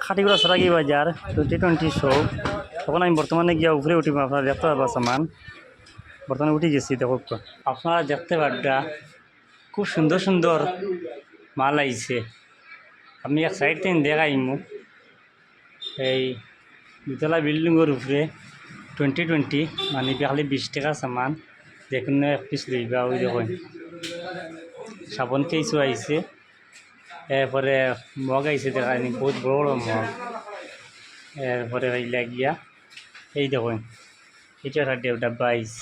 খাটিগুড়া সরাগি বাজার 2020 শো। তখন আমি বর্তমানে গিয়া উপরে উঠিব, আপনারা দেখতে পারবা সামান। বর্তমানে উঠে গেছি, দেখো আপনারা দেখতে পারবা খুব সুন্দর সুন্দর মাল আইছে। আমি এক সাইড থেকে দেখাইমু এই দুতলা বিল্ডিংয়ের উপরে 2020 মানে খালি 20 টাকা সামান দেখুন, এক পিস লইবা। ওই দেখুন সাবন কেসও আইছে, এরপরে মগ আইছে দেখায়নি, বহুত বড় বড় মগ। এরপরে হইলা গিয়া এই দেখুন এটা একটা ডাব্বা আইস,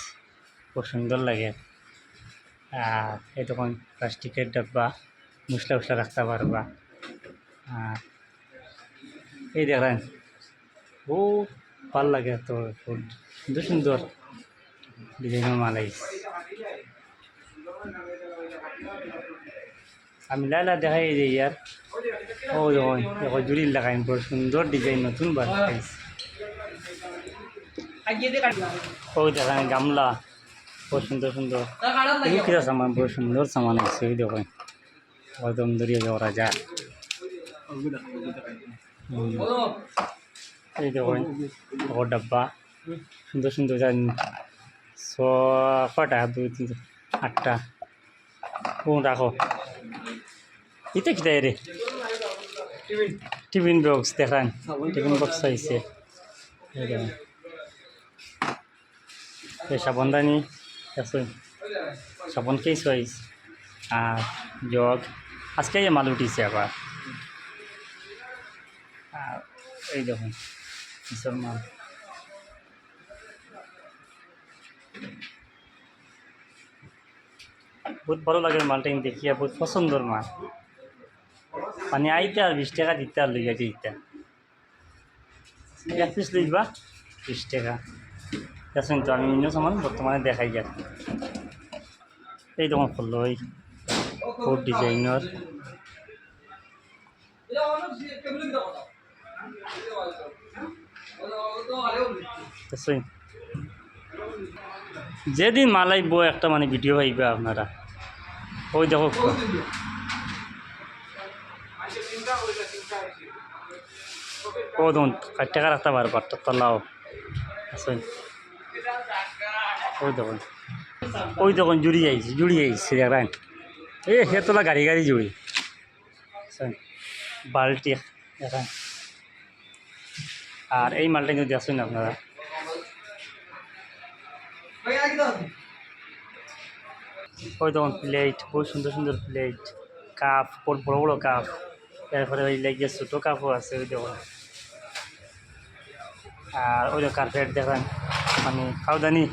খুব সুন্দর লাগে। আর এই তখন প্লাস্টিকের ডাব্বা, মশলা উসলা রাখতে পারবা। আর এই দেখেন বহুত ভাল লাগে, তো সুন্দর সুন্দর ডিজাইনের মাল আইস। আমি লাইলা দেখাই যে ইয়ার ও যখন জুড়ি লাগাই, বড় সুন্দর ডিজাইন, নতুন বার আইস। ওই দেখেন গামলা, বহুত সুন্দর সুন্দর কিরা সামান, বড় সুন্দর সামান আছে। ওই দেখেন একদম দরিয়া যাওয়া যায়। এই দেখেন ডাব্বা সুন্দর সুন্দর, কটা 2 3 8টা কোন রাখো। এটা কি রে? টিফিন বক্স দেখান, টিফিন বক্স আইছে। সাবনদানি আছে, সাবন কেস আইস। আর জগ আজকে মাল উঠিছে আবার। আর এই দেখুন কিসব মাল, বহুত ভালো লাগে মালটা দেখিয়া, বহুত পছন্দর মাল। মানে আইতে আর 20 টাকা দিতে, আর লইয়া দিতে এক পিস লইবা 20 টাকা। দেখুন তো আমি অন্য সামান বর্তমানে দেখাই যাক। এই তখন করলো ওই বহুত ডিজাইনার, যেদিন মালাই বই একটা মানে ভিডিও পাইবা আপনারা। ওই দেখো ও দেখুন 60 টাকা রাখতে পারবো, তলাও আছে। ওই দেখুন জুড়ি আইছে দেখেন, এই হেতলা গাড়ি গাড়ি জুড়ি বাল্টি দেখেন। আর এই মালটা কিন্তু দেখছেন আপনারা, ওই দেখুন প্লেট, বহুত সুন্দর সুন্দর প্লেট, কাপ, বড় বড় কাপ। এরপরে ওই লাগিয়ে ছোটো কাপও আছে। ওই দেখুন আর ওই কার্পেট দেখেন, মানে খাওদানি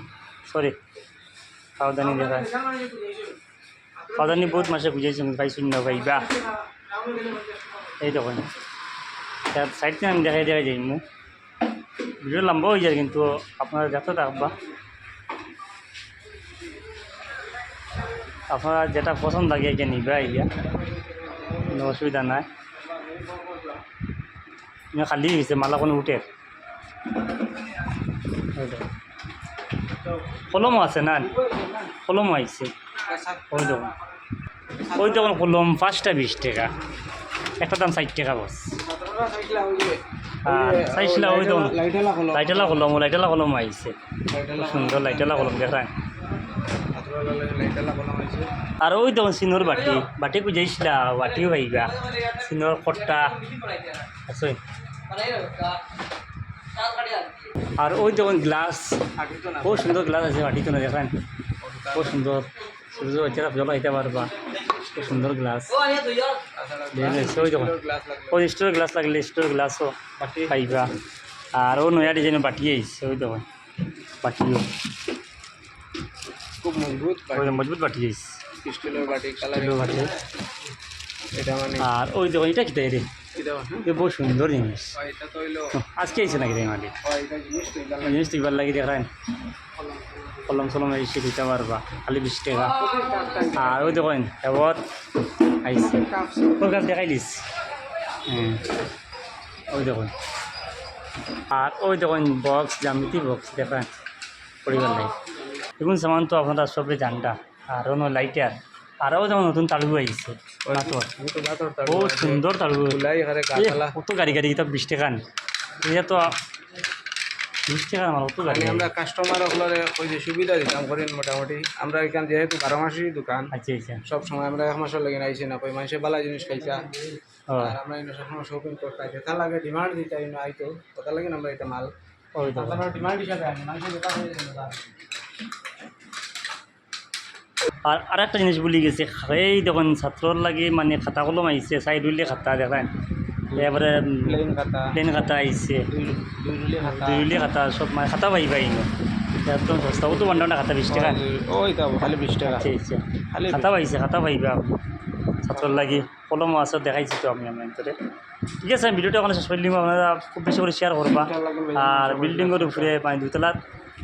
দেখেন। খাওদানি বহুত মাসে বুঝাইছেন, ভাই শূন্য ভাইবা। এই দেখুন সাইড থেকে আমি দেখাই যাই মু, ভিডিও লম্বা হয়ে যায়, কিন্তু আপনারা দেখতে থাকবা। আপনারা যেটা পছন্দ লাগে এটা নিবা, ইয়া কোনো অসুবিধা নাই। খালি হয়েছে মালা কোনো উঠে। কলমও আছে না, কলমও আইছে। ওই তখন কলম 5টা 20 টাকা, একটা দাম 60 টাকা বস। আর চাইছিলা ওই তখন লাইটালা কলম আইছে, সুন্দর লাইটালা কলম দেখায়। আর ওই তখন সিনোর বাটি বুঝাইছিলা, বাটিও পাইবা, সিনোর খট্টা আছে। আর ওই তখন গ্লাস, খুব সুন্দর গ্লাস আছে বাটিতে না দেখেন, খুব সুন্দর জল খাইতে পারবা, খুব সুন্দর গ্লাস। ওই দেখুন ওই স্টোরের গ্লাস লাগলে স্টোরের গ্লাসও পাইবা। আর ও নয়া ডিজাইনের বাটি আইছে। ওই দেখুন বাটিও খুব মজবুত বাটি আইছে, স্টিলের বাটি, বাটি। এটা মানে আর ওই দেখুন এটা কি তাই রে, বহু সুন্দর জিনিস। আজকে আইছে নাকি মালিক, জিনিস দিবার লাগে দেখেন। কলম সলম এসে দিতে পারবা, খালি 20 টাকা। আর ওই দেখেন এবার আইছে, ওর কাছে দেখাই দিস। ওই দেখুন আর ওই দেখুন বক্স, জ্যামিতি বক্স দেখেন পরিবার লাগে। দেখুন সামান তো আপনারা সবে জানটা। আর অন্য লাইটার আরও যেমন নতুন তালু আইছে বাতর তো বাতর তার বহুত সুন্দর তালু গুলাই এখানে এ, গাছালা কত গাড়ি গাড়ি এটা 20 টাকা এটা তো 20 টাকা আমার অত গাড়ি মানে আমরা কাস্টমার ওগুলোরে ওই যে সুবিধা দিতাম করেন মোটামুটি আমরা এখান যেহেতু 12 মাসেরই দোকান আচ্ছা আচ্ছা সব সময় আমরা 1 মাসের লাগে আইছি না কই মানুষে বালা জিনিস খাইছা ও আর আমরা ইনো সবসময় শপিং করতে আইতে তা লাগে ডিমান্ড দিতে ইনো আইতো কথা লাগে আমরা এটা মাল ওই তো আমরা ডিমান্ড হিসাবে আনি মানুষের দোকান হয়ে যায় আর আরেকটা জিনিস ভুলি গেছে এই দেখুন ছাত্রর লাগে মানে খাতা কলম আইছে সাইড উইলে খাতা দেখেন এবারে প্লেন খাতা প্লেন খাতা আইছে দুইলি খাতা দুইলি খাতা সব মানে খাতা পাই পাই একদম সস্তা তো বান্ডা খাতা 20 টাকা ওই তো খালি 20 টাকা আচ্ছা আচ্ছা খালি খাতা পাইছে খাতা পাইবা ছাত্রর লাগি কলম আছে দেখাইছি তো আমি ভিতরে ঠিক আছে আমি ভিডিওটা ওখানে শেষ করে দিলাম আপনারা খুব বেশি করে শেয়ার করবা আর বিল্ডিংয়ের উপরে মানে দুতলা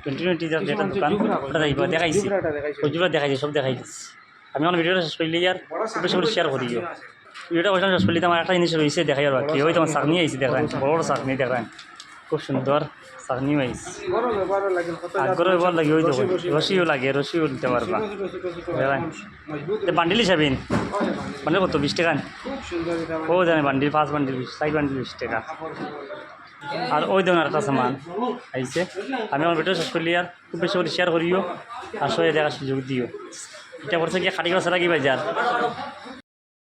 2020 যেটা দোকান ওটা যাইবা দেখাইছি ওইগুলো দেখাইছি সব দেখাই দিচ্ছি আমি আমার ভিডিওটা শেষ করলি আর খুব বেশি করে শেয়ার করিও ভিডিওটা বলছিলাম শেষ করলি আমার একটা জিনিস রয়েছে দেখাই আর বাকি ওই তোমার চাকনি আইসি দেখান বড় বড় চাকনি দেখান খুব সুন্দর চাকনিও আইসি বড় ব্যাপার লাগে কত আগ্রহ এবার লাগে ওই দেখুন রশিও লাগে রশিও দিতে পারবা দেখান মজবুত বান্ডিল হিসাবেন বান্ডিল কত 20 টাকা খুব সুন্দর এটা ও জানে বান্ডিল 5 বান্ডিল 6 বান্ডিল 20 টাকা আর ওই ধরনের একটা সামান আইছে আমি আমার ভিডিও শেষ করলি আর খুব বেশি করে শেয়ার করিও আসলে দেখার সুযোগ দিও এটা করছে কি খাটি গেছে নাকি বাজার